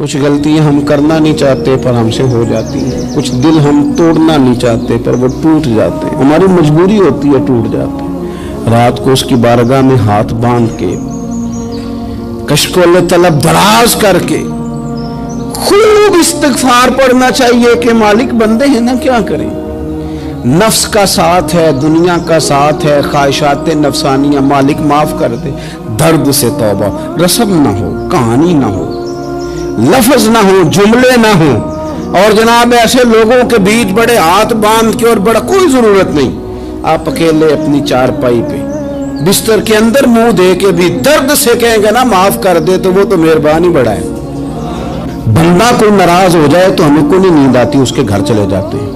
کچھ غلطیاں ہم کرنا نہیں چاہتے پر ہم سے ہو جاتی ہیں، کچھ دل ہم توڑنا نہیں چاہتے پر وہ ٹوٹ جاتے ہیں، ہماری مجبوری ہوتی ہے ٹوٹ جاتے ہیں۔ رات کو اس کی بارگاہ میں ہاتھ باندھ کے کشکول طلب دراز کر کے خوب استغفار پڑھنا چاہیے کہ مالک بندے ہیں نا، کیا کریں، نفس کا ساتھ ہے، دنیا کا ساتھ ہے، خواہشات نفسانیہ، مالک معاف کر دے۔ درد سے توبہ، رسم نہ ہو، کہانی نہ ہو، لفظ نہ ہو، جملے نہ ہو، اور جناب ایسے لوگوں کے بیچ بڑے ہاتھ باندھ کے اور بڑا کوئی ضرورت نہیں، آپ اکیلے اپنی چارپائی پہ بستر کے اندر منہ دے کے بھی درد سے کہیں گے نا معاف کر دے تو وہ تو مہربانی بڑا ہے۔ بندہ کوئی ناراض ہو جائے تو ہمیں کوئی نیند آتی، اس کے گھر چلے جاتے ہیں۔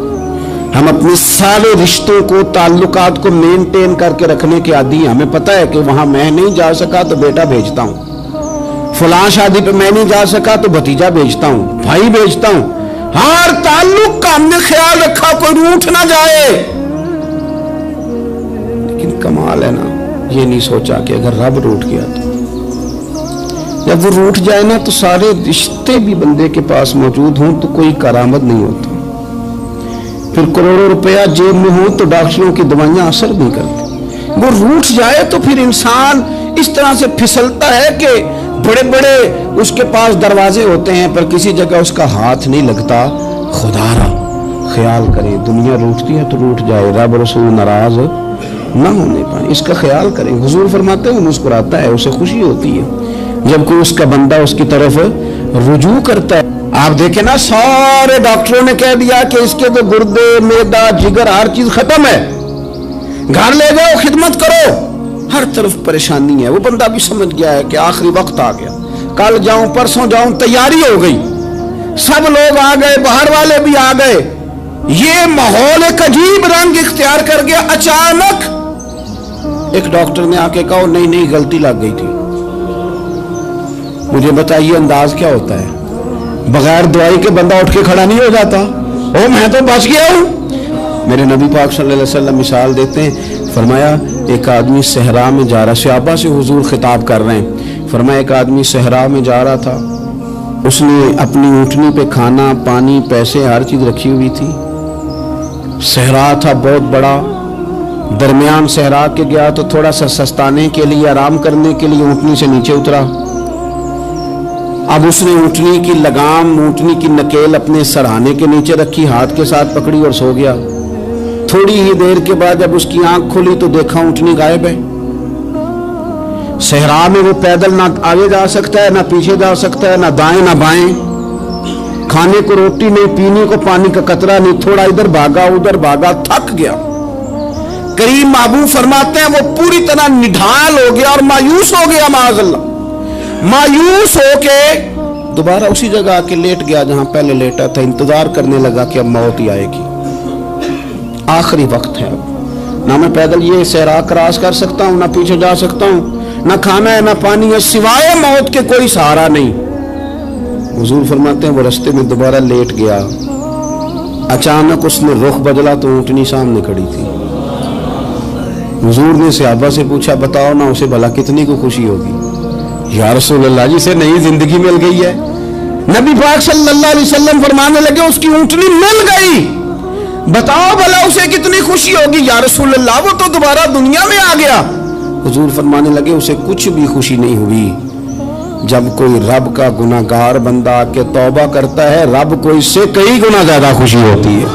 ہم اپنے سارے رشتوں کو، تعلقات کو مینٹین کر کے رکھنے کے عادی ہیں، ہمیں پتہ ہے کہ وہاں میں نہیں جا سکا تو بیٹا بھیجتا ہوں، فلاں شادی پہ میں نہیں جا سکا تو بھتیجا بھیجتا ہوں، بھائی بھیجتا ہوں، ہر تعلق کا ہم نے خیال رکھا کوئی روٹھ نہ جائے۔ لیکن کمال ہے نا، یہ نہیں سوچا کہ اگر رب روٹھ گیا تو جب وہ روٹھ جائے نا تو سارے رشتے بھی بندے کے پاس موجود ہوں تو کوئی کرامت نہیں ہوتا، پھر کروڑوں روپیہ جیب میں ہوں تو ڈاکٹروں کی دوائیاں اثر نہیں کرتی۔ وہ روٹھ جائے تو پھر انسان اس طرح سے پھسلتا ہے کہ بڑے بڑے اس کے پاس دروازے ہوتے ہیں پر کسی جگہ اس کا ہاتھ نہیں لگتا۔ خدا را خیال کرے، دنیا روٹتی ہے تو روٹھ جائے، رب رسول ناراض نہ ہونے پائے، اس کا خیال کریں۔ حضور فرماتے ہیں وہ مسکراتا ہے، اسے خوشی ہوتی ہے جب کوئی اس کا بندہ اس کی طرف رجوع کرتا ہے۔ آپ دیکھیں نا، سارے ڈاکٹروں نے کہہ دیا کہ اس کے تو گردے، معدہ، جگر ہر چیز ختم ہے، گھر لے جاؤ، خدمت کرو، ہر طرف پریشانی ہے۔ وہ بندہ بھی سمجھ گیا ہے کہ آخری وقت آ گیا، کل جاؤں پرسوں جاؤں، تیاری ہو گئی، سب لوگ آ گئے، باہر والے بھی آ گئے، یہ ماحول ایک عجیب رنگ اختیار کر گیا۔ اچانک ایک ڈاکٹر نے آ کے کہا نہیں غلطی لگ گئی تھی۔ مجھے بتائیے انداز کیا ہوتا ہے؟ بغیر دوائی کے بندہ اٹھ کے کھڑا نہیں ہو جاتا، او میں تو بچ گیا ہوں۔ میرے نبی پاک صلی اللہ علیہ وسلم مثال دیتے ہیں، فرمایا ایک آدمی صحرا میں جا رہا، صحابہ سے حضور خطاب کر رہے ہیں، فرمایا ایک آدمی صحرا میں جا رہا تھا، اس نے اپنی اونٹنی پہ کھانا، پانی، پیسے، ہر چیز رکھی ہوئی تھی، صحرا تھا بہت بڑا، درمیان صحرا کے گیا تو تھوڑا سا سستانے کے لیے، آرام کرنے کے لیے اونٹنی سے نیچے اترا۔ اب اس نے اونٹنی کی لگام، اونٹنی کی نکیل اپنے سرہانے کے نیچے رکھی، ہاتھ کے ساتھ پکڑی اور سو گیا۔ تھوڑی ہی دیر کے بعد جب اس کی آنکھ کھلی تو دیکھا اونٹنی غائب ہے۔ صحرا میں وہ پیدل نہ آگے جا سکتا ہے، نہ پیچھے جا سکتا ہے، نہ دائیں نہ بائیں، کھانے کو روٹی نہیں، پینے کو پانی کا قطرہ نہیں، تھوڑا ادھر بھاگا ادھر بھاگا، تھک گیا۔ کریم محبوب فرماتے ہیں وہ پوری طرح نڈھال ہو گیا اور مایوس ہو گیا، معاذ اللہ، مایوس ہو کے دوبارہ اسی جگہ آ کے لیٹ گیا جہاں پہلے لیٹا تھا، انتظار کرنے لگا کہ اب موت ہی آئے گی، آخری وقت ہے، اب نہ میں پیدل یہ صحرا کراس کر سکتا ہوں، نہ پیچھے جا سکتا ہوں، نہ کھانا ہے نہ پانی ہے، سوائے موت کے کوئی سہارا نہیں۔ حضور فرماتے ہیں وہ رستے میں دوبارہ لیٹ گیا، اچانک اس نے رخ بدلا تو اونٹنی سامنے کھڑی تھی۔ حضور نے صحابہ سے پوچھا بتاؤ نا اسے بھلا کتنی کو خوشی ہوگی؟ یا رسول اللہ جی سے نئی زندگی مل گئی ہے۔ نبی پاک صلی اللہ علیہ وسلم فرمانے لگے اس کی اونٹنی مل گئی، بتاؤ بھلا اسے کتنی خوشی ہوگی؟ یا رسول اللہ وہ تو دوبارہ دنیا میں آ گیا۔ حضور فرمانے لگے اسے کچھ بھی خوشی نہیں ہوئی۔ جب کوئی رب کا گناہگار بندہ آ کے توبہ کرتا ہے، رب کو اس سے کئی گنا زیادہ خوشی ہوتی ہے۔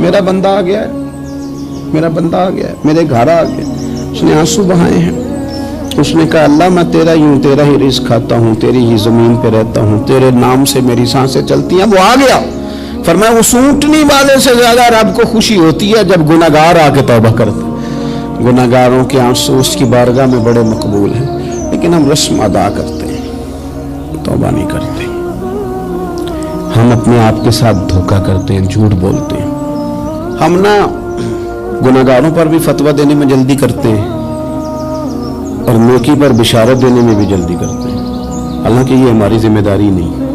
میرا بندہ آ گیا ہے، میرا بندہ آ گیا ہے، میرے گھر آ گیا۔ اس نے آنسو بہائے ہیں، اس نے کہا اللہ میں تیرا ہی ہوں، تیرا ہی رزق کھاتا ہوں، تیری ہی زمین پہ رہتا ہوں، تیرے نام سے میری سانسیں چلتی ہیں۔ وہ آ گیا۔ فرمایا اس اونٹنی والے سے زیادہ رب کو خوشی ہوتی ہے جب گناہگار آ کے توبہ کرتا ہے۔ گناہگاروں کے آنسو اس کی بارگاہ میں بڑے مقبول ہیں، لیکن ہم رسم ادا کرتے ہیں، توبہ نہیں کرتے۔ ہم اپنے آپ کے ساتھ دھوکہ کرتے ہیں، جھوٹ بولتے ہیں۔ ہم نہ گناہگاروں پر بھی فتویٰ دینے میں جلدی کرتے ہیں اور نیکی پر بشارت دینے میں بھی جلدی کرتے ہیں، حالانکہ یہ ہماری ذمہ داری نہیں۔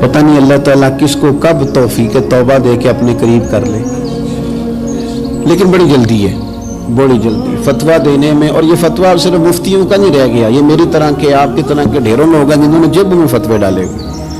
پتہ نہیں اللہ تعالیٰ کس کو کب توفیق توبہ دے کے اپنے قریب کر لے، لیکن بڑی جلدی ہے، بڑی جلدی فتویٰ دینے میں۔ اور یہ فتویٰ صرف مفتیوں کا نہیں رہ گیا، یہ میری طرح کے، آپ کی طرح کے ڈھیروں لوگ ہیں جنہوں نے جیب میں فتوے ڈالے ہوئے۔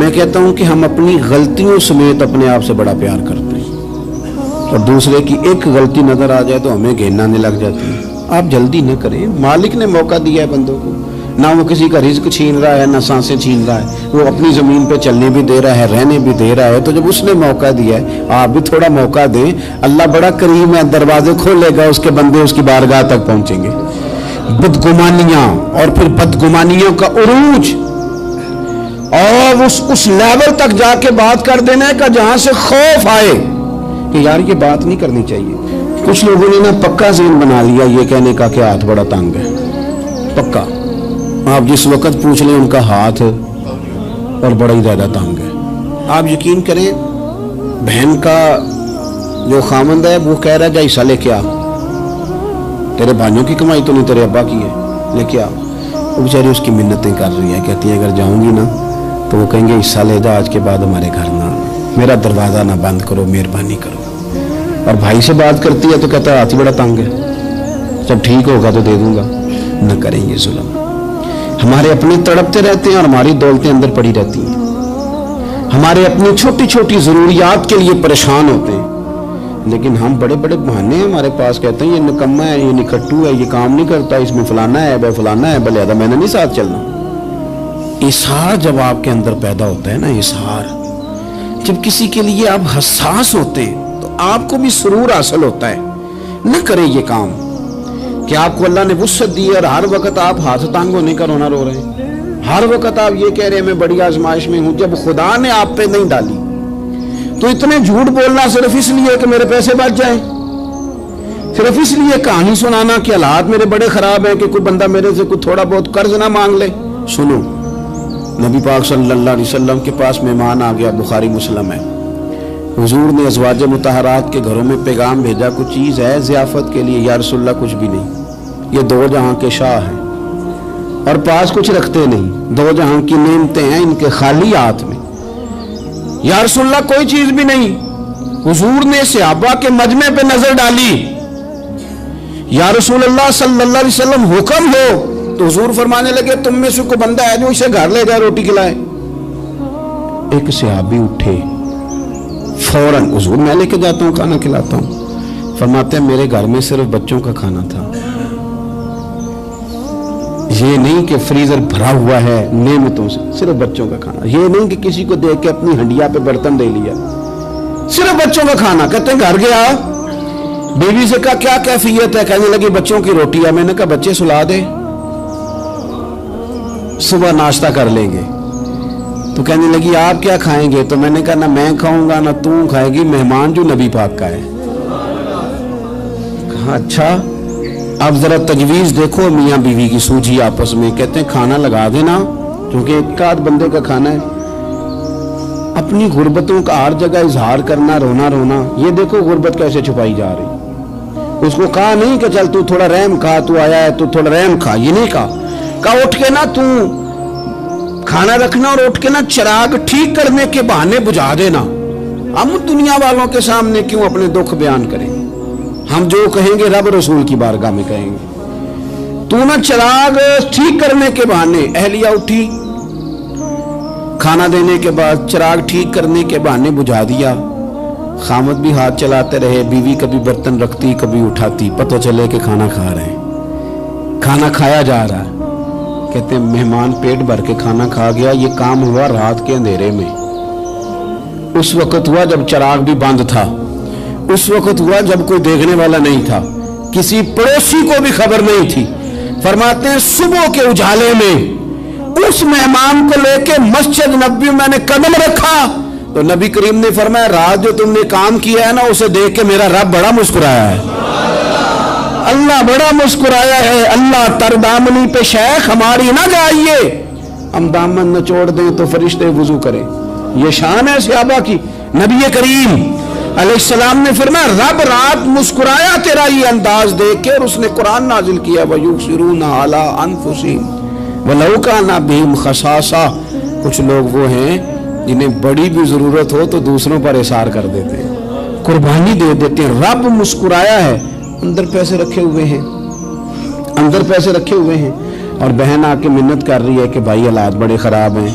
میں کہتا ہوں کہ ہم اپنی غلطیوں سمیت اپنے آپ سے بڑا پیار کرتے ہیں، اور دوسرے کی ایک غلطی نظر آ جائے تو ہمیں گھیننا آنے لگ جاتی ہے۔ آپ جلدی نہ کریں، مالک نے موقع دیا ہے بندوں کو، نہ وہ کسی کا رزق چھین رہا ہے، نہ سانسیں چھین رہا ہے، وہ اپنی زمین پہ چلنے بھی دے رہا ہے، رہنے بھی دے رہا ہے۔ تو جب اس نے موقع دیا ہے آپ بھی تھوڑا موقع دیں، اللہ بڑا کریم ہے، دروازے کھولے گا، اس کے بندے اس کی بارگاہ تک پہنچیں گے۔ بدگمانیاں اور پھر بدگمانیوں کا عروج، اور اس لیول تک جا کے بات کر دینے کا جہاں سے خوف آئے کہ یار یہ بات نہیں کرنی چاہیے۔ کچھ لوگوں نے نا پکا ذہن بنا لیا یہ کہنے کا کہ ہاتھ بڑا تنگ ہے، پکا، آپ جس وقت پوچھ لیں ان کا ہاتھ اور بڑا ہی زیادہ تنگ ہے۔ آپ یقین کریں، بہن کا جو خامند ہے وہ کہہ رہا ہے جا حصہ لے کے آ، تیرے بھائیوں کی کمائی تو نہیں، تیرے ابا کی ہے، لے کے آ۔ وہ بیچاری اس کی منتیں کر رہی ہے، کہتی ہے اگر جاؤں گی نا تو وہ کہیں گے حصہ لے جا، آج کے بعد ہمارے گھر نہ، میرا دروازہ نہ بند کرو، مہربانی کرو۔ اور بھائی سے بات کرتی ہے تو کہتا ہے ہاتھ ہی بڑا تنگ ہے، جب ٹھیک ہوگا تو دے دوں گا۔ نہ کریں یہ ظلم۔ ہمارے اپنے تڑپتے رہتے ہیں اور ہماری دولتیں اندر پڑی رہتی ہیں، ہمارے اپنی چھوٹی چھوٹی ضروریات کے لیے پریشان ہوتے ہیں، لیکن ہم بڑے بڑے بہانے ہیں ہمارے پاس، کہتے ہیں یہ نکما ہے، یہ نکھٹو ہے، یہ کام نہیں کرتا، اس میں فلانا ہے، بے فلانا ہے، بلے میں نے نہیں ساتھ چلنا۔ اظہار جب آپ کے اندر پیدا ہوتا ہے نا، اظہار جب کسی کے لیے آپ حساس ہوتے ہیں تو آپ کو بھی سرور حاصل ہوتا ہے۔ نہ کریں یہ کام کہ آپ کو اللہ نے وسعت دی اور ہر وقت آپ ہاتھ تانگ ہونے کا رونا رو رہے ہیں، ہر وقت آپ یہ کہہ رہے ہیں میں بڑی آزمائش میں ہوں، جب خدا نے آپ پہ نہیں ڈالی تو اتنے جھوٹ بولنا صرف اس لیے کہ میرے پیسے بچ جائیں، صرف اس لیے کہانی سنانا کہ حالات میرے بڑے خراب ہیں کہ کوئی بندہ میرے سے کوئی تھوڑا بہت قرض نہ مانگ لے۔ سنو، نبی پاک صلی اللہ علیہ وسلم کے پاس مہمان آ گیا، بخاری مسلم ہے، حضور نے ازواج مطہرات کے گھروں میں پیغام بھیجا، کچھ چیز ہے ضیافت کے لیے؟ یا رسول اللہ کچھ بھی نہیں، یہ دو جہاں کے شاہ ہیں اور پاس کچھ رکھتے نہیں، دو جہاں کی نعمتیں ہیں ان کے خالی ہاتھ میں، یا رسول اللہ کوئی چیز بھی نہیں۔ حضور نے صحابہ کے مجمع پہ نظر ڈالی، یا رسول اللہ صلی اللہ علیہ وسلم حکم ہو، تو حضور فرمانے لگے تم میں سے کوئی بندہ ہے جو اسے گھر لے جائے روٹی کھلائے؟ ایک صحابی اٹھے فوراً، حضور میں لے کے جاتا ہوں کھانا کھلاتا ہوں، فرماتے ہیں میرے گھر میں صرف بچوں کا کھانا تھا، یہ نہیں کہ فریزر بھرا ہوا ہے نعمتوں سے، صرف بچوں کا کھانا، یہ نہیں کہ کسی کو دیکھ کے اپنی ہنڈیا پہ برتن دے لیا، صرف بچوں کا کھانا۔ کہتے ہیں گھر گیا، بیوی سے کہا کیا کیفیت ہے؟ کہنے لگی بچوں کی روٹی ہے۔ میں نے کہا بچے سلا دے، صبح ناشتہ کر لیں گے۔ تو کہنے لگی آپ کیا کھائیں گے؟ تو میں نے کہا نہ میں کھاؤں گا نہ تم کھائے گی، مہمان جو نبی پاک کا ہے۔ کہا اچھا، اب ذرا تجویز دیکھو میاں بیوی کی سوجھی آپس میں۔ کہتے ہیں کھانا لگا دینا، کیونکہ ایک آدھ بندے کا کھانا ہے۔ اپنی غربتوں کا ہر جگہ اظہار کرنا، رونا رونا، یہ دیکھو غربت کیسے چھپائی جا رہی۔ اس کو کہا نہیں کہ چل تو تھوڑا رحم کھا، تو آیا ہے تو تھوڑا رحم کھا، یہ نہیں کہا اٹھ کے نا تو کھانا رکھنا اور اٹھ کے نا چراغ ٹھیک کرنے کے بہانے بجھا دینا۔ ہم دنیا والوں کے سامنے کیوں اپنے دکھ بیان کریں؟ ہم جو کہیں گے رب رسول کی بارگاہ میں کہیں گے۔ تو نا چراغ ٹھیک کرنے کے بہانے، اہلیہ اٹھی، کھانا دینے کے بعد چراغ ٹھیک کرنے کے بہانے بجھا دیا۔ خامد بھی ہاتھ چلاتے رہے، بیوی کبھی برتن رکھتی کبھی اٹھاتی، پتہ چلے کہ کھانا کھا رہے ہیں، کھانا کھایا جا رہا ہے۔ کہتے ہیں مہمان پیٹ بھر کے کھانا کھا گیا۔ یہ کام ہوا رات کے اندھیرے میں، اس وقت ہوا جب چراغ بھی بند تھا، اس وقت ہوا جب کوئی دیکھنے والا نہیں تھا، کسی پڑوسی کو بھی خبر نہیں تھی۔ فرماتے ہیں صبح کے اجالے میں اس مہمان کو لے کے مسجد نبوی میں نے قدم رکھا تو نبی کریم نے فرمایا رات جو تم نے کام کیا ہے نا اسے دیکھ کے میرا رب بڑا مسکرایا ہے، اللہ بڑا مسکرایا ہے۔ اللہ تر دامنی پہ شیخ ہماری نہ جائیے، ہم دامن نہ چھوڑ دیں تو فرشتے وضو کریں۔ یہ شان ہے صحابہ کی۔ نبی کریم علیہ السلام نے فرمایا رب رات مسکرایا تیرا یہ انداز دیکھ کے، اور اس نے قرآن نازل کیا وَيُؤْثِرُونَ عَلَىٰ أَنفُسِهِمْ وَلَوْ كَانَ بِهِمْ خَصَاصَةٌ۔ کچھ لوگ وہ ہیں جنہیں بڑی بھی ضرورت ہو تو دوسروں پر اثار کر دیتے ہیں، قربانی دے دیتے ہیں۔ رب مسکرایا ہے، اندر پیسے رکھے ہوئے ہیں، اندر پیسے رکھے ہوئے ہیں، اور بہن آ کے منت کر رہی ہے کہ بھائی حالات بڑے خراب ہیں،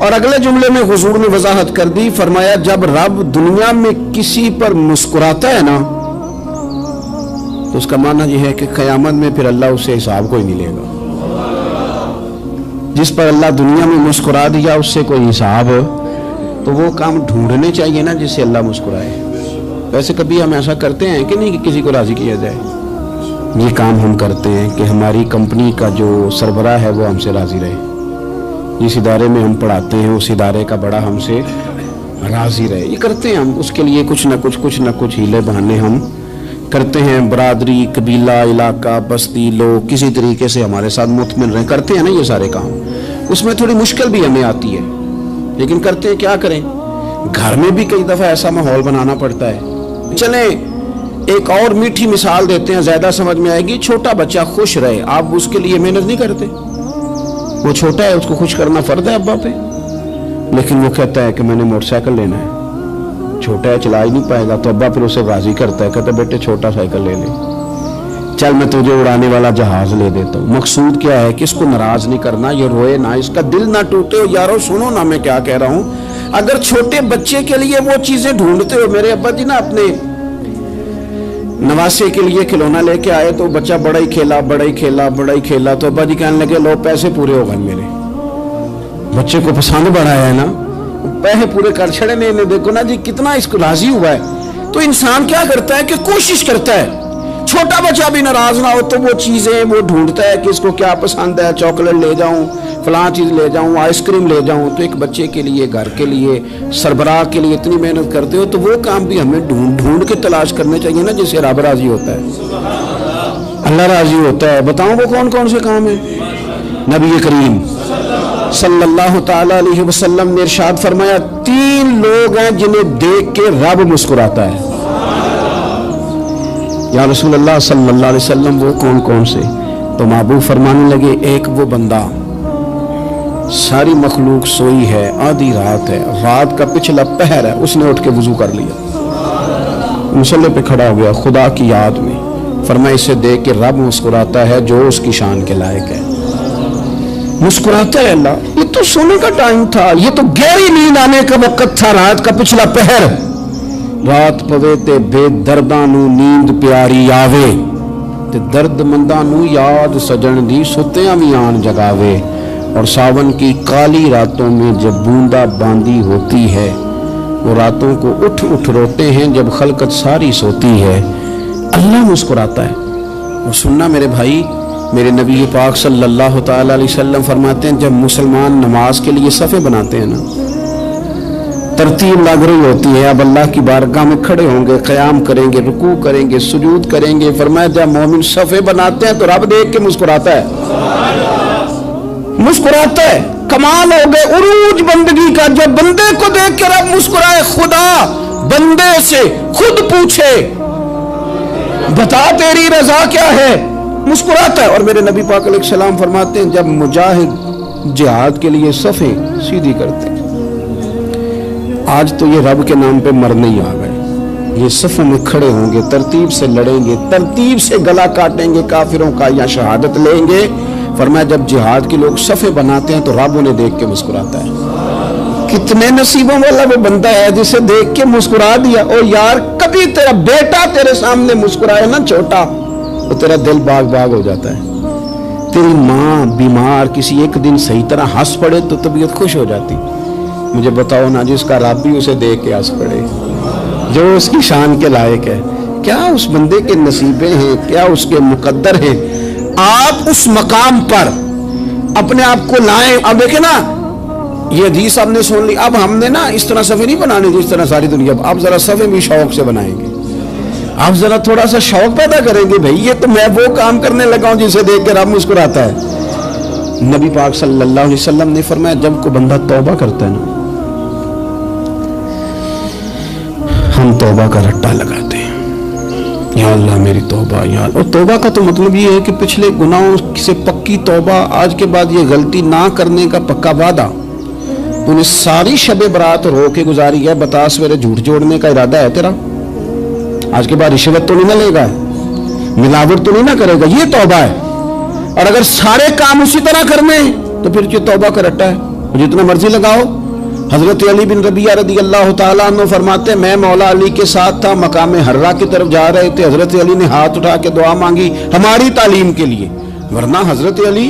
اور اگلے جملے میں حضور نے وضاحت کر دی، فرمایا جب رب دنیا میں کسی پر مسکراتا ہے نا تو اس کا معنی یہ ہے کہ قیامت میں پھر اللہ اسے حساب کوئی نہیں لے گا۔ جس پر اللہ دنیا میں مسکرا دیا اس سے کوئی حساب، تو وہ کام ڈھونڈنے چاہیے نا جس سے اللہ مسکرائے۔ ویسے کبھی ہم ایسا کرتے ہیں کہ نہیں کہ کسی کو راضی کیا جائے؟ یہ کام ہم کرتے ہیں کہ ہماری کمپنی کا جو سربراہ ہے وہ ہم سے راضی رہے، جس ادارے میں ہم پڑھاتے ہیں اس ادارے کا بڑا ہم سے راضی رہے۔ یہ کرتے ہیں ہم، اس کے لیے کچھ نہ کچھ ہیلے بہانے ہم کرتے ہیں۔ برادری، قبیلہ، علاقہ، بستی، لوگ کسی طریقے سے ہمارے ساتھ مطمئن رہیں، کرتے ہیں نا یہ سارے کام۔ اس میں تھوڑی مشکل بھی ہمیں آتی ہے لیکن کرتے ہیں، کیا کریں۔ گھر میں بھی کئی دفعہ ایسا ماحول بنانا پڑتا ہے۔ چلیں ایک اور میٹھی مثال دیتے ہیں، زیادہ سمجھ میں آئے گی۔ چھوٹا بچہ خوش رہے، آپ اس کے لیے محنت نہیں کرتے؟ وہ چھوٹا ہے، اس کو خوش کرنا فرض ہے ابا پہ، لیکن وہ کہتا ہے کہ میں نے موٹر سائیکل لینا ہے۔ چھوٹا ہے، چلا ہی نہیں پائے گا، تو ابا پھر اسے راضی کرتا ہے، کہتا ہے بیٹے چھوٹا سائیکل لے لے، چل میں تجھے اڑانے والا جہاز لے دیتا ہوں۔ مقصود کیا ہے کہ اس کو ناراض نہیں کرنا، یہ روئے نہ، اس کا دل نہ ٹوٹے۔ یارو سنو نا میں کیا کہہ رہا ہوں، اگر چھوٹے بچے کے لیے وہ چیزیں ڈھونڈتے ہو، میرے ابا جی نا اپنے نواسے کے لیے کھلونا لے کے آئے تو بچہ بڑا ہی کھیلا، تو ابا جی کہنے لگے لو پیسے پورے ہو گئے میرے۔ بچے کو پسند بڑا ہے نا، پیسے پورے کر چھڑے نے، دیکھو نا جی کتنا اس کو راضی ہوا ہے۔ تو انسان کیا کرتا ہے کہ کوشش کرتا ہے، چھوٹا بچہ بھی ناراض نہ ہو تو وہ چیزیں وہ ڈھونڈتا ہے کہ اس کو کیا پسند ہے، چاکلیٹ لے جاؤں، فلاں چیز لے جاؤں، آئس کریم لے جاؤں۔ تو ایک بچے کے لیے، گھر کے لیے، سربراہ کے لیے اتنی محنت کرتے ہو، تو وہ کام بھی ہمیں ڈھونڈ کے تلاش کرنے چاہیے نا جس سے رب راضی ہوتا ہے، اللہ راضی ہوتا ہے۔ بتاؤں وہ کون کون سے کام ہیں؟ نبی کریم صلی اللہ تعالی علیہ وسلم نے ارشاد فرمایا 3 لوگ ہیں جنہیں دیکھ کے رب مسکراتا ہے۔ یا رسول اللہ صلی اللہ علیہ وسلم وہ کون کون سے؟ تو محبوب فرمانے لگے ایک وہ بندہ ساری مخلوق سوئی ہے، آدھی رات ہے، رات کا پچھلا پہر ہے، اس نے اٹھ کے وضو کر لیا، مصلی پہ کھڑا ہو گیا خدا کی یاد میں، فرمایا اسے دیکھ کے رب مسکراتا ہے جو اس کی شان کے لائق ہے۔ مسکراتا ہے اللہ۔ یہ تو سونے کا ٹائم تھا، یہ تو گہری نیند آنے کا وقت تھا، رات کا پچھلا پہر۔ رات پوے تے بے درداں نو نیند پیاری آوے، تے درد منداں نو یاد سجن دی ستیاں وی آن جگاوے۔ اور ساون کی کالی راتوں میں جب بوندا باندی ہوتی ہے، وہ راتوں کو اٹھ اٹھ روتے ہیں جب خلقت ساری سوتی ہے۔ اللہ مسکراتا ہے۔ اور سننا میرے بھائی، میرے نبی پاک صلی اللہ تعالی علیہ وسلم فرماتے ہیں جب مسلمان نماز کے لیے صفیں بناتے ہیں نا، ترتیب لگ رہی ہوتی ہے، اب اللہ کی بارگاہ میں کھڑے ہوں گے، قیام کریں گے، رکوع کریں گے، سجود کریں گے، فرمایا جب مومن صفیں بناتے ہیں تو رب دیکھ کے مسکراتا ہے، مسکراتا ہے۔ کمال ہو گئے عروج بندگی کا، جب بندے کو دیکھ کے رب مسکرائے، خدا بندے سے خود پوچھے بتا تیری رضا کیا ہے، مسکراتا ہے۔ اور میرے نبی پاک علیہ السلام فرماتے ہیں جب مجاہد جہاد کے لیے صفیں سیدھی کرتے ہیں، آج تو یہ رب کے نام پہ مرنے ہی آ گئے، یہ صفوں میں کھڑے ہوں گے، ترتیب سے لڑیں گے، ترتیب سے گلا کاٹیں گے کافروں کا یا شہادت لیں گے۔ فرمایا جب جہاد کے لوگ صفیں بناتے ہیں تو رب انہیں دیکھ کے مسکراتا ہے۔ کتنے نصیبوں والا وہ بندہ ہے جسے دیکھ کے مسکرا دیا۔ اور یار کبھی تیرا بیٹا تیرے سامنے مسکرائے نا چھوٹا، تو تیرا دل باغ باغ ہو جاتا ہے۔ تیری ماں بیمار کسی ایک دن صحیح طرح ہنس پڑے تو طبیعت خوش ہو جاتی۔ مجھے بتاؤ نا جس کا رب بھی اسے دیکھ کے ہنس پڑے، جو اس کی شان کے لائق ہے، کیا اس بندے کے نصیبیں ہیں، کیا اس کے مقدر ہیں۔ آپ اس مقام پر اپنے آپ کو لائیں۔ اب دیکھیں نا یہ حدیث آپ نے سن لی، اب ہم نے نا اس طرح صفحے نہیں بنانے جس طرح ساری دنیا، اب ذرا صفحے بھی شوق سے بنائیں گے، آپ ذرا تھوڑا سا شوق پیدا کریں گے، بھئی یہ تو میں وہ کام کرنے لگا ہوں جسے دیکھ کے رب مسکراتا ہے۔ نبی پاک صلی اللہ علیہ وسلم نے فرمایا جب کوئی بندہ توبہ کرتا ہے نا، ہم توبہ کا رٹا لگاتے ہیں، یا اللہ میری توبہ، یا اللہ۔ اور توبہ کا تو مطلب یہ ہے کہ پچھلے گناہوں سے پکی توبہ، آج کے بعد یہ غلطی نہ کرنے کا پکا وعدہ۔ تو نے ساری شب برات رو کے گزاری ہے، بتا سویرے جھوٹ جوڑنے کا ارادہ ہے تیرا، آج کے بعد رشوت تو نہیں نہ لے گا، ملاوٹ تو نہیں نہ کرے گا، یہ توبہ ہے۔ اور اگر سارے کام اسی طرح کرنے تو پھر جو توبہ کا رٹا ہے جتنا مرضی لگاؤ. حضرت علی بن ربیعہ رضی اللہ تعالیٰ عنہ فرماتے ہیں میں مولا علی کے ساتھ تھا, مقام حرہ کی طرف جا رہے تھے, حضرت علی نے ہاتھ اٹھا کے دعا مانگی ہماری تعلیم کے لیے, ورنہ حضرت علی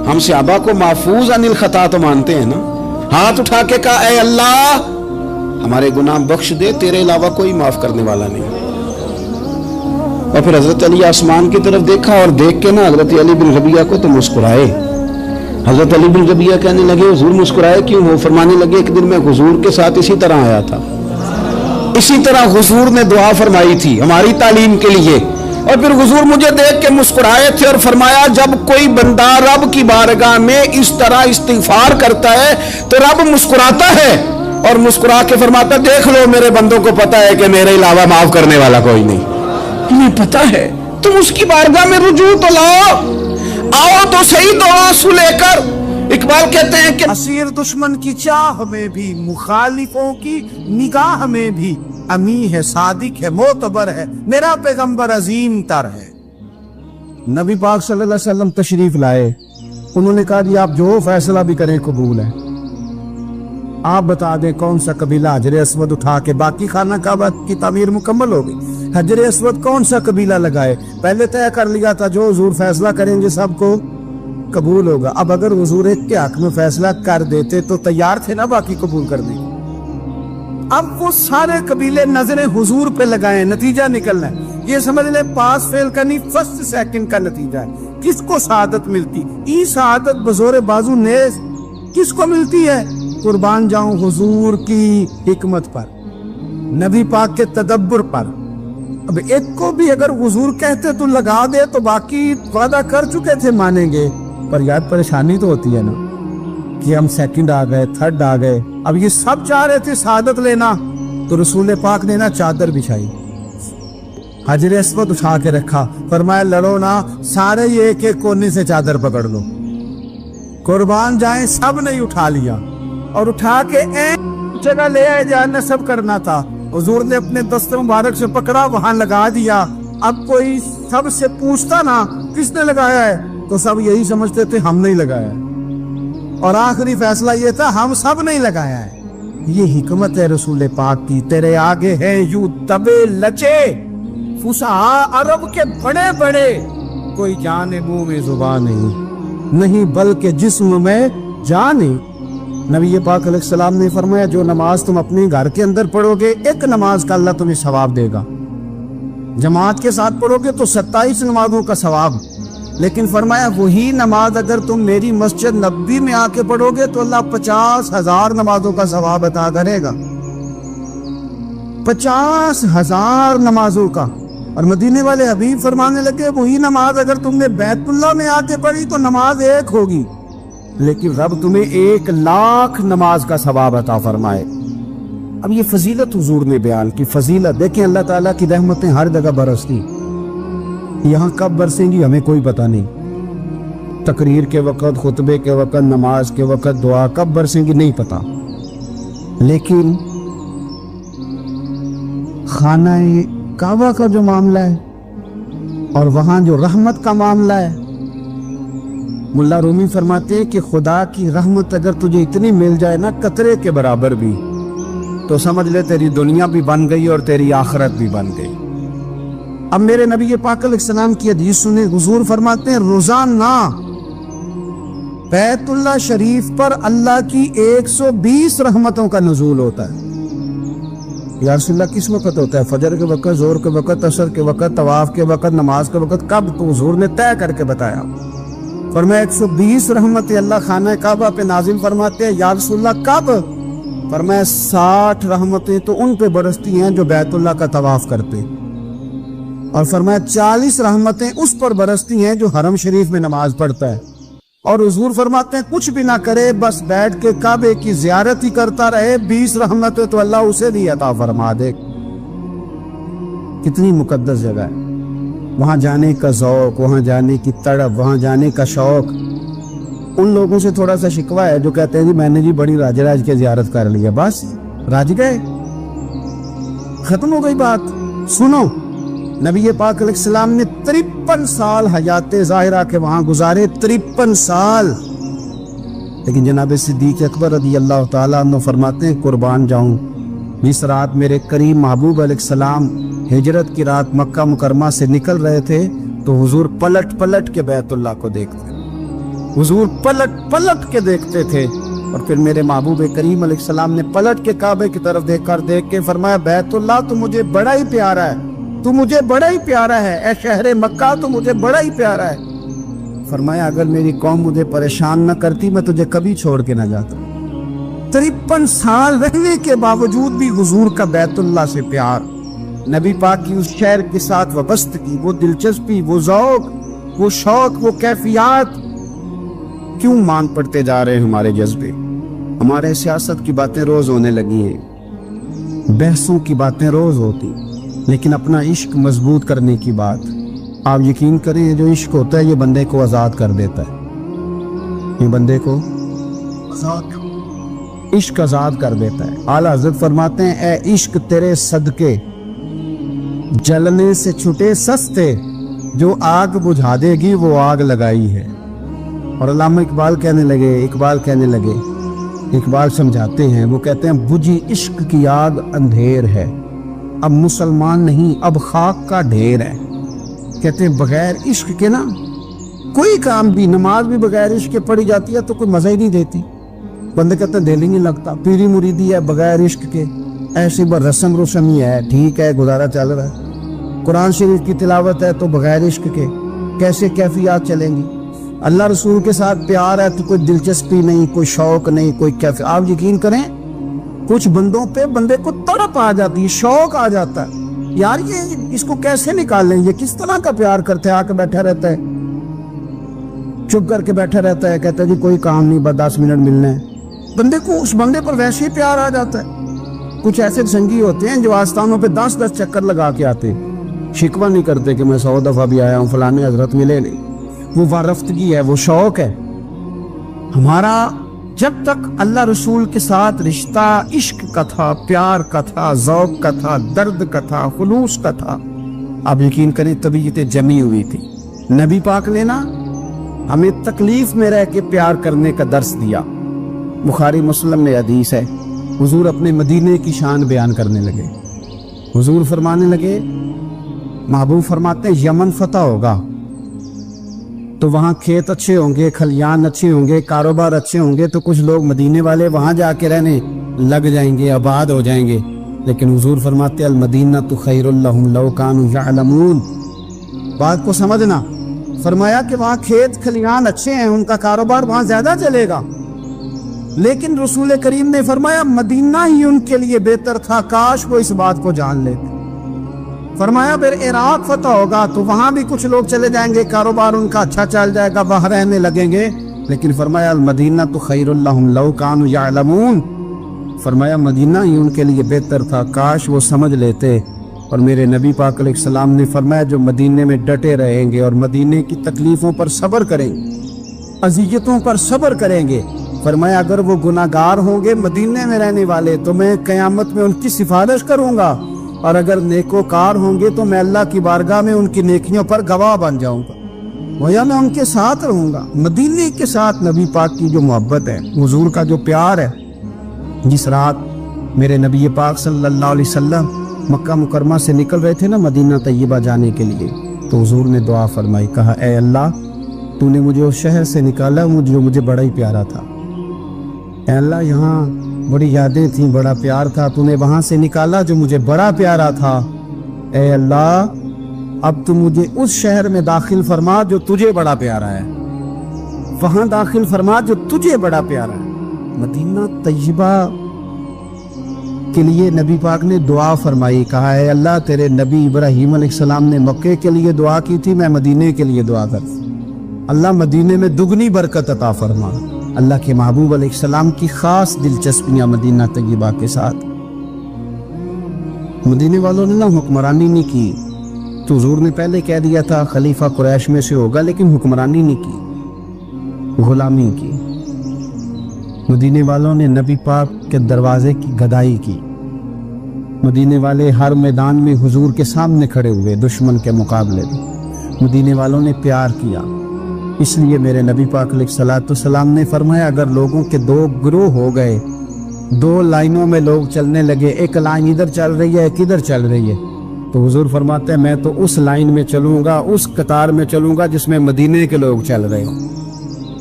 ہم صحابہ کو محفوظ عن الخطا تو مانتے ہیں نا. ہاتھ اٹھا کے کہا اے اللہ ہمارے گناہ بخش دے, تیرے علاوہ کوئی معاف کرنے والا نہیں. اور پھر حضرت علی آسمان کی طرف دیکھا اور دیکھ کے نا حضرت علی بن ربیعہ کو تو مسکرائے. حضرت علی بن ربیعہ کہنے لگے حضور مسکرائے کیوں؟ وہ فرمانے لگے ایک دن میں حضور کے ساتھ اسی طرح آیا تھا, اسی طرح حضور نے دعا فرمائی تھی ہماری تعلیم کے لیے, اور پھر حضور مجھے دیکھ کے مسکرائے تھے اور فرمایا جب کوئی بندہ رب کی بارگاہ میں اس طرح استغفار کرتا ہے تو رب مسکراتا ہے اور مسکرا کے فرماتا دیکھ لو میرے بندوں کو پتا ہے کہ میرے علاوہ معاف کرنے والا کوئی نہیں. انہیں پتا ہے, تم اس کی بارگاہ میں رجوع تو لاؤ, آؤ تو صحیح دو آنسو لے کر. اقبال کہتے ہیں کہ اسیر دشمن کی چاہ میں بھی, مخالفوں کی نگاہ میں بھی, امی ہے صادق ہے معتبر ہے, میرا پیغمبر عظیم تر ہے. نبی پاک صلی اللہ علیہ وسلم تشریف لائے, انہوں نے کہا جی آپ جو فیصلہ بھی کریں قبول ہے. آپ بتا دیں کون سا قبیلہ حجر اسود اٹھا کے, باقی خانہ کعبہ کی تعمیر مکمل ہو گئی, حجر اسود کون سا قبیلہ لگائے, پہلے طے کر لیا تھا جو حضور فیصلہ کریں گے سب کو قبول ہوگا. اب اگر حضور ایک کے حق میں فیصلہ کر دیتے تو تیار تھے نا باقی قبول کرنے. اب وہ سارے قبیلے نظریں حضور پہ لگائیں, نتیجہ نکلنا ہے. یہ سمجھ لیں پاس فیل کا نہیں, فرسٹ سیکنڈ کا نتیجہ ہے. کس کو سعادت ملتی؟ ای سعادت بزور بازو نیز کس کو ملتی ہے؟ قربان جاؤں حضور کی حکمت پر, نبی پاک کے تدبر پر. اب ایک کو بھی اگر حضور کہتے تو لگا دے تو باقی وعدہ کر چکے تھے مانیں گے, پر یاد پریشانی تو ہوتی ہے نا کہ ہم سیکنڈ آ گئے, تھرڈ آ گئے. اب یہ سب چاہ رہے تھے سعادت لینا, تو رسول پاک نے نا چادر بچھائی, حجر اسود اٹھا کے رکھا, فرمایا لڑو نا, سارے یہ ایک ایک کونے سے چادر پکڑ لو. قربان جائیں سب نے اٹھا لیا اور اٹھا کے ایک جگہ لے آئے جہاں نصب کرنا تھا. حضور نے اپنے دست مبارک سے پکڑا, وہاں لگا دیا. اب کوئی سب سے پوچھتا نا کس نے لگایا ہے تو سب یہی سمجھتے تھے ہم نہیں لگایا ہے, اور آخری فیصلہ یہ تھا ہم سب نہیں لگایا ہے. یہ حکمت ہے رسول پاک کی. تیرے آگے ہے یوں تبے لچے فصحا عرب کے بڑے بڑے, کوئی جان منہ میں زبان نہیں بلکہ جسم میں جان نہیں. نبی پاک علیہ السلام نے فرمایا جو نماز تم اپنے گھر کے اندر پڑھو گے ایک نماز کا اللہ تمہیں ثواب دے گا, جماعت کے ساتھ پڑھو گے تو 27 نمازوں کا ثواب. لیکن فرمایا وہی نماز اگر تم میری مسجد نبوی میں آ کے پڑھو گے تو اللہ 50,000 نمازوں کا ثواب عطا کرے گا, 50,000 نمازوں کا. اور مدینے والے حبیب فرمانے لگے وہی نماز اگر تم نے بیت اللہ میں آ کے پڑھی تو نماز ایک ہوگی, لیکن رب تمہیں 1,00,000 نماز کا ثواب عطا فرمائے. اب یہ فضیلت حضور نے بیان کی. فضیلت دیکھیں, اللہ تعالیٰ کی رحمتیں ہر جگہ برستی, یہاں کب برسیں گی ہمیں کوئی پتہ نہیں. تقریر کے وقت, خطبے کے وقت, نماز کے وقت, دعا کب برسیں گی نہیں پتہ. لیکن خانہ کعبہ کا جو معاملہ ہے اور وہاں جو رحمت کا معاملہ ہے, ملا رومی فرماتے ہیں کہ خدا کی رحمت اگر تجھے اتنی مل جائے نا قطرے کے برابر بھی, تو سمجھ لے تیری دنیا بھی بن گئی اور تیری آخرت بھی بن گئی. اب میرے نبی پاک علیہ السلام کی حدیث سنیں, حضور فرماتے ہیں روزانہ بیت اللہ شریف پر اللہ کی 120 رحمتوں کا نزول ہوتا ہے. یا رسول اللہ کس وقت ہوتا ہے؟ فجر کے وقت, زور کے وقت, عصر کے وقت, طواف کے وقت, نماز کے وقت. کب؟ تو حضور نے طے کر کے بتایا. فرمایا 120 رحمتیں اللہ خانہ کعبہ پہ نازل فرماتے ہیں. یا رسول اللہ کب؟ فرمایا 60 رحمتیں تو ان پہ برستی ہیں جو بیت اللہ کا طواف کرتے, اور فرمایا 40 رحمتیں اس پر برستی ہیں جو حرم شریف میں نماز پڑھتا ہے. اور حضور فرماتے ہیں کچھ بھی نہ کرے, بس بیٹھ کے کعبے کی زیارت ہی کرتا رہے, 20 رحمتیں تو اللہ اسے بھی عطا فرما دے. کتنی مقدس جگہ ہے, وہاں جانے کا ذوق, وہاں جانے کی تڑپ, وہاں جانے کا شوق. ان لوگوں سے تھوڑا سا شکوہ ہے جو کہتے ہیں جی میں نے جی بڑی راج راج کے زیارت کر لیا, بس راج گئے, ختم ہو گئی بات. سنو, نبی پاک علیہ السلام نے 53 سال حیات ظاہرہ کے وہاں گزارے, 53 سال. لیکن جناب صدیق اکبر رضی اللہ تعالیٰ عنہ فرماتے ہیں قربان جاؤں جس رات میرے کریم محبوب علیہ السلام ہجرت کی رات مکہ مکرمہ سے نکل رہے تھے تو حضور پلٹ پلٹ کے بیت اللہ کو دیکھتے، حضور پلٹ پلٹ کے دیکھتے تھے، اور پھر میرے محبوب کریم علیہ السلام نے پلٹ کے کعبے کی طرف دیکھ کے فرمایا بیت اللہ تو مجھے بڑا ہی پیارا ہے، تو مجھے بڑا ہی پیارا ہے، اے شہر مکہ تو مجھے بڑا ہی پیارا ہے۔ فرمایا اگر میری قوم مجھے پریشان نہ کرتی میں تجھے کبھی چھوڑ کے نہ جاتا۔ 53 سال رہنے کے باوجود بھی حضور کا بیت اللہ سے پیار، نبی پاک کی اس شہر کے ساتھ وابستگی، وہ دلچسپی، وہ ذوق، وہ شوق، وہ کیفیات کیوں مان پڑتے جا رہے ہیں ہمارے جذبے؟ ہمارے سیاست کی باتیں روز ہونے لگی ہیں، بحثوں کی باتیں روز ہوتی، لیکن اپنا عشق مضبوط کرنے کی بات، آپ یقین کریں جو عشق ہوتا ہے یہ بندے کو آزاد کر دیتا ہے، یہ بندے کو عشق آزاد کر دیتا ہے۔ اعلیٰ حضرت فرماتے ہیں اے عشق تیرے صدقے جلنے سے چھٹے سستے، جو آگ بجھا دے گی وہ آگ لگائی ہے۔ اور علامہ اقبال کہنے لگے اقبال سمجھاتے ہیں، وہ کہتے ہیں بجھی عشق کی آگ اندھیر ہے، اب مسلمان نہیں اب خاک کا ڈھیر ہے۔ کہتے ہیں بغیر عشق کے نا کوئی کام بھی، نماز بھی بغیر عشق کے پڑھی جاتی ہے تو کوئی مزہ ہی نہیں دیتی، بندے کہتے ہیں دل ہی نہیں لگتا، پیری مریدی ہے بغیر عشق کے ایسی رسم ہی ہے، ٹھیک ہے گزارا چل رہا ہے، قرآن شریف کی تلاوت ہے تو بغیر عشق کے کیسے کیفیات چلیں گی؟ اللہ رسول کے ساتھ پیار ہے تو کوئی دلچسپی نہیں، کوئی شوق نہیں، کوئی کیفیت۔ آپ یقین کریں کچھ بندوں پہ بندے کو تڑپ آ جاتی ہے، شوق آ جاتا ہے، یار یہ اس کو کیسے نکال لیں، یہ کس طرح کا پیار کرتے ہیں، آ کے بیٹھا رہتا ہے، چپ کر کے بیٹھا رہتا ہے، کہتا ہے جی کوئی کام نہیں بس 10 منٹ ملنا ہے، بندے کو اس بندے پر ویسے ہی پیار آ جاتا ہے۔ کچھ ایسے سنگی ہوتے ہیں جو آستانوں پہ 10 چکر لگا کے آتے، شکوہ نہیں کرتے کہ میں 100 دفعہ بھی آیا ہوں فلانے حضرت ملے نہیں، وہ وارفتگی ہے، وہ شوق ہے ہمارا۔ جب تک اللہ رسول کے ساتھ رشتہ عشق کا تھا، پیار کا تھا، ذوق کا تھا، درد کا تھا، خلوص کا تھا، آپ یقین کریں طبیعتیں جمی ہوئی تھی۔ نبی پاک نے نا ہمیں تکلیف میں رہ کے پیار کرنے کا درس دیا۔ بخاری مسلم میں حدیث ہے، حضور اپنے مدینے کی شان بیان کرنے لگے، حضور فرمانے لگے، محبوب فرماتے ہیں یمن فتح ہوگا تو وہاں کھیت اچھے ہوں گے، کھلیان اچھے ہوں گے، کاروبار اچھے ہوں گے، تو کچھ لوگ مدینے والے وہاں جا کے رہنے لگ جائیں گے، آباد ہو جائیں گے۔ لیکن حضور فرماتے ہیں المدینہ تو خیر لہم لو کانوا یعلمون، بات کو سمجھنا، فرمایا کہ وہاں کھیت کھلیان اچھے ہیں، ان کا کاروبار وہاں زیادہ چلے گا، لیکن رسول کریم نے فرمایا مدینہ ہی ان کے لیے بہتر تھا، کاش وہ اس بات کو جان لیتے۔ فرمایا پھر عراق فتح ہوگا تو وہاں بھی کچھ لوگ چلے جائیں گے، کاروبار ان کا اچھا چل جائے گا، وہاں رہنے لگیں گے، لیکن فرمایا المدینہ تو خیر لہم لو کانوا یعلمون، فرمایا مدینہ ہی ان کے لیے بہتر تھا، کاش وہ سمجھ لیتے۔ اور میرے نبی پاک علیہ السلام نے فرمایا جو مدینے میں ڈٹے رہیں گے اور مدینے کی تکلیفوں پر صبر کریں گے، اذیتوں پر صبر کریں گے، فرمایا اگر وہ گناہگار ہوں گے مدینے میں رہنے والے تو میں قیامت میں ان کی سفارش کروں گا، اور اگر نیکوکار ہوں گے تو میں اللہ کی بارگاہ میں ان کی نیکیوں پر گواہ بن جاؤں گا، گویا میں ان کے ساتھ رہوں گا۔ مدینے کے ساتھ نبی پاک کی جو محبت ہے، حضور کا جو پیار ہے، جس رات میرے نبی پاک صلی اللہ علیہ وسلم مکہ مکرمہ سے نکل رہے تھے نا مدینہ طیبہ جانے کے لیے، تو حضور نے دعا فرمائی، کہا اے اللہ تو نے مجھے اس شہر سے نکالا جو مجھے بڑا ہی پیارا تھا، اے اللہ یہاں بڑی یادیں تھیں، بڑا پیار تھا، تو نے وہاں سے نکالا جو مجھے بڑا پیارا تھا، اے اللہ اب تو مجھے اس شہر میں داخل فرما جو تجھے بڑا پیارا ہے، وہاں داخل فرما جو تجھے بڑا پیارا ہے۔ مدینہ طیبہ کے لیے نبی پاک نے دعا فرمائی، کہا اے اللہ تیرے نبی ابراہیم علیہ السلام نے مکے کے لیے دعا کی تھی، میں مدینے کے لیے دعا کر، اللہ مدینے میں دگنی برکت عطا فرما۔ اللہ کے محبوب علیہ السلام کی خاص دلچسپیاں مدینہ طیبہ کے ساتھ، مدینے والوں نے نہ حکمرانی نہیں کی، تو حضور نے پہلے کہہ دیا تھا خلیفہ قریش میں سے ہوگا، لیکن حکمرانی نہیں کی، غلامی کی۔ مدینے والوں نے نبی پاک کے دروازے کی گدائی کی، مدینے والے ہر میدان میں حضور کے سامنے کھڑے ہوئے دشمن کے مقابلے میں، مدینے والوں نے پیار کیا، اس لیے میرے نبی پاک علیہ الصلوۃ والسلام نے فرمایا اگر لوگوں کے دو گروہ ہو گئے، دو لائنوں میں لوگ چلنے لگے، ایک لائن ادھر چل رہی ہے ایک ادھر چل رہی ہے، تو حضور فرماتے ہیں میں تو اس لائن میں چلوں گا، اس قطار میں چلوں گا جس میں مدینے کے لوگ چل رہے ہوں۔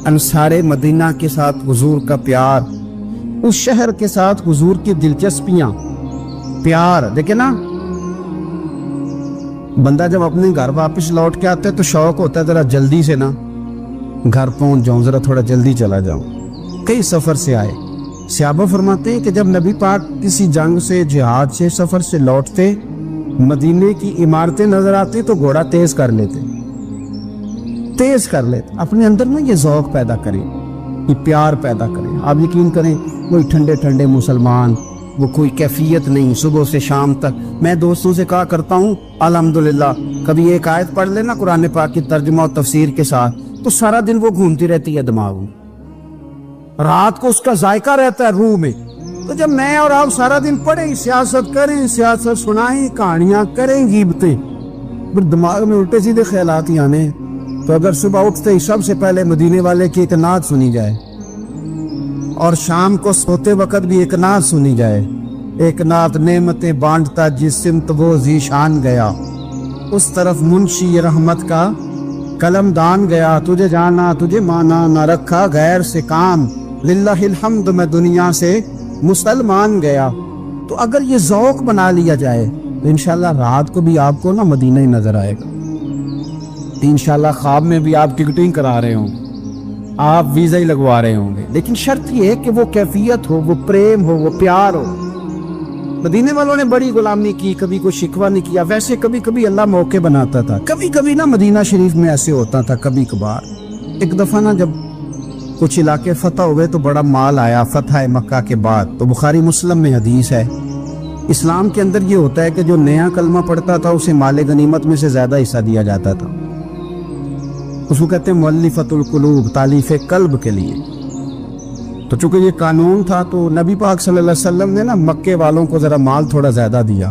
انصار مدینہ کے ساتھ حضور کا پیار، اس شہر کے ساتھ حضور کی دلچسپیاں، پیار دیکھیں نا، بندہ جب اپنے گھر واپس لوٹ کے آتا ہے تو شوق ہوتا ہے ذرا جلدی سے نا گھر پہنچ جاؤں، ذرا تھوڑا جلدی چلا جاؤں۔ کئی سفر سے آئے، صحابہ فرماتے ہیں کہ جب نبی پاک کسی جنگ سے، جہاد سے، سفر سے لوٹتے، مدینے کی عمارتیں نظر آتی تو گھوڑا تیز کر لیتے، اپنے اندر نا یہ ذوق پیدا کریں، یہ پیار پیدا کریں۔ آپ یقین کریں کوئی ٹھنڈے ٹھنڈے مسلمان، وہ کوئی کیفیت نہیں، صبح سے شام تک میں دوستوں سے کہا کرتا ہوں الحمدللہ کبھی ایک آیت پڑھ لینا قرآن پاک کی ترجمہ و تفسیر کے ساتھ تو سارا دن وہ گھومتی رہتی ہے دماغ میں، رات کو اس کا ذائقہ رہتا ہے روح میں۔ تو جب میں اور آپ سارا دن پڑھیں، سیاست کریں، سیاست سنائیں، کہانیاں کریں، غیبتیں، پھر دماغ میں الٹے سیدھے خیالات ہی آنے، تو اگر صبح اٹھتے ہی سب سے پہلے مدینے والے کی ایک نعت سنی جائے اور شام کو سوتے وقت بھی ایک نعت سنی جائے، ایک نعت نعمتیں بانٹتا جس سمت وہ ذیشان گیا، اس طرف منشی رحمت کا قلم دان گیا، تجھے جانا تجھے مانا نہ رکھا غیر سے کام، للہ الحمد میں دنیا سے مسلمان گیا۔ تو اگر یہ ذوق بنا لیا جائے تو انشاءاللہ رات کو بھی آپ کو نا مدینہ ہی نظر آئے گا، انشاءاللہ خواب میں بھی آپ ٹکٹنگ کرا رہے ہوں، آپ ویزا ہی لگوا رہے ہوں گے، لیکن شرط یہ ہے کہ وہ کیفیت ہو، وہ پریم ہو، وہ پیار ہو۔ مدینے والوں نے بڑی غلامی کی، کبھی کوئی شکوہ نہیں کیا، ویسے کبھی کبھی اللہ موقع بناتا تھا، کبھی کبھی نا مدینہ شریف میں ایسے ہوتا تھا کبھی کبھار۔ ایک دفعہ نا جب کچھ علاقے فتح ہوئے تو بڑا مال آیا فتح مکہ کے بعد، تو بخاری مسلم میں حدیث ہے، اسلام کے اندر یہ ہوتا ہے کہ جو نیا کلمہ پڑھتا تھا اسے مال غنیمت میں سے زیادہ حصہ دیا جاتا تھا، اس کو کہتے ہیں مؤلفۃ القلوب، تالیف قلب کے لیے۔ تو چونکہ یہ قانون تھا تو نبی پاک صلی اللہ علیہ وسلم نے نا مکے والوں کو ذرا مال تھوڑا زیادہ دیا۔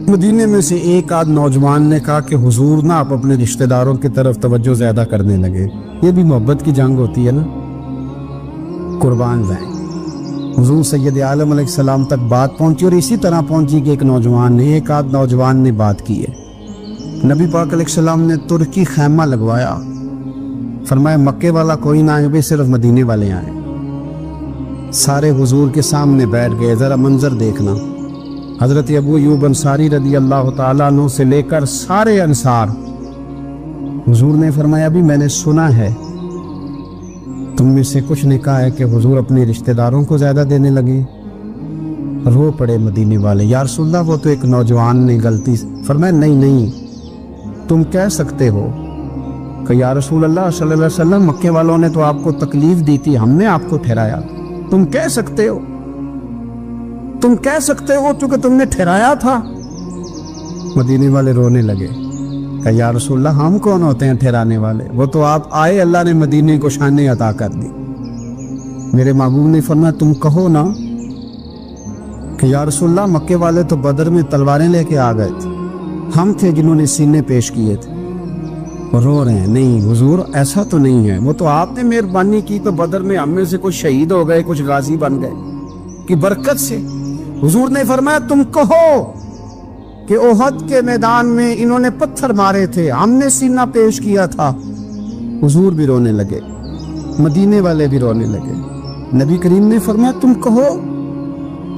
مدینے میں سے ایک آدھ نوجوان نے کہا کہ حضور نا آپ اپنے رشتہ داروں کی طرف توجہ زیادہ کرنے لگے، یہ بھی محبت کی جنگ ہوتی ہے نا، قربان جائیں۔ حضور سید عالم علیہ السلام تک بات پہنچی اور اسی طرح پہنچی کہ ایک نوجوان نے، ایک آدھ نوجوان نے بات کی ہے۔ نبی پاک علیہ السلام نے ترکی خیمہ لگوایا، فرمایا مکے والا کوئی نہ آئے، صرف مدینے والے آئیں۔ سارے حضور کے سامنے بیٹھ گئے، ذرا منظر دیکھنا، حضرت ابو ایوب انصاری رضی اللہ تعالیٰ عنہ سے لے کر سارے انصار۔ حضور نے فرمایا بھی میں نے سنا ہے تم میں سے کچھ نے کہا ہے کہ حضور اپنے رشتہ داروں کو زیادہ دینے لگے۔ رو پڑے مدینے والے، یا رسول اللہ وہ تو ایک نوجوان نے غلطی، فرمایا نہیں تم کہہ سکتے ہو کہ یا رسول اللہ صلی اللہ علیہ وسلم مکے والوں نے تو آپ کو تکلیف دی تھی، ہم نے آپ کو ٹھہرایا، تم کہہ سکتے ہو چونکہ تم نے ٹھہرایا تھا۔ مدینے والے رونے لگے کہ یا رسول اللہ ہم کون ہوتے ہیں ٹھہرانے والے، وہ تو آپ آئے، اللہ نے مدینے کو شانیں عطا کر دی۔ میرے محبوب نے فرمایا تم کہو نا کہ یا رسول اللہ مکے والے تو بدر میں تلواریں لے کے آ گئے تھے، ہم تھے جنہوں نے سینے پیش کیے تھے۔ وہ رو رہے ہیں، نہیں حضور ایسا تو نہیں ہے، وہ تو آپ نے مہربانی کی تو بدر میں ہم میں سے کچھ شہید ہو گئے، کچھ غازی بن گئے کی برکت سے۔ حضور نے فرمایا تم کہو کہ احد کے میدان میں انہوں نے پتھر مارے تھے، ہم نے سینہ پیش کیا تھا۔ حضور بھی رونے لگے، مدینے والے بھی رونے لگے۔ نبی کریم نے فرمایا تم کہو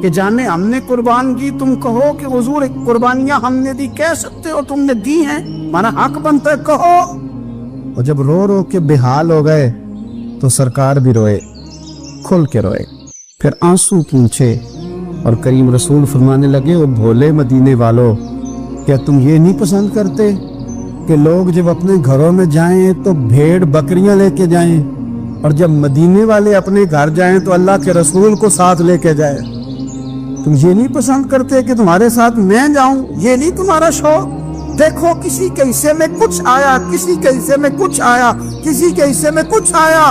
کہ جانے ہم نے قربان کی، تم کہو کہ حضور قربانیاں ہم نے دی، کہہ سکتے ہو تم نے دی ہیں، مانا حق بنتا ہے کہو۔ اور جب رو رو کے بے حال ہو گئے تو سرکار بھی روئے، کھل کے روئے، پھر آنسو پونچھے اور کریم رسول فرمانے لگے او بھولے مدینے والو، کیا تم یہ نہیں پسند کرتے کہ لوگ جب اپنے گھروں میں جائیں تو بھیڑ بکریاں لے کے جائیں، اور جب مدینے والے اپنے گھر جائیں تو اللہ کے رسول کو ساتھ لے کے جائیں؟ تم یہ نہیں پسند کرتے کہ تمہارے ساتھ میں جاؤں؟ یہ نہیں تمہارا شوق؟ دیکھو کسی کے حصے میں کچھ آیا، کسی کے حصے میں کچھ آیا، کسی کے حصے میں کچھ آیا۔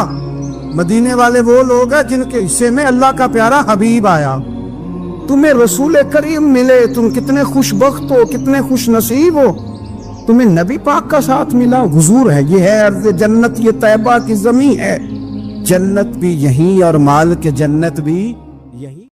مدینے والے وہ لوگ ہیں جن کے حصے میں اللہ کا پیارا حبیب آیا، تمہیں رسول کریم ملے، تم کتنے خوش بخت ہو، کتنے خوش نصیب ہو۔ تمہیں نبی پاک کا ساتھ ملا، حضور ہے، یہ ہے ارض جنت، یہ طیبہ کی زمین ہے، جنت بھی یہیں اور مال کے جنت بھی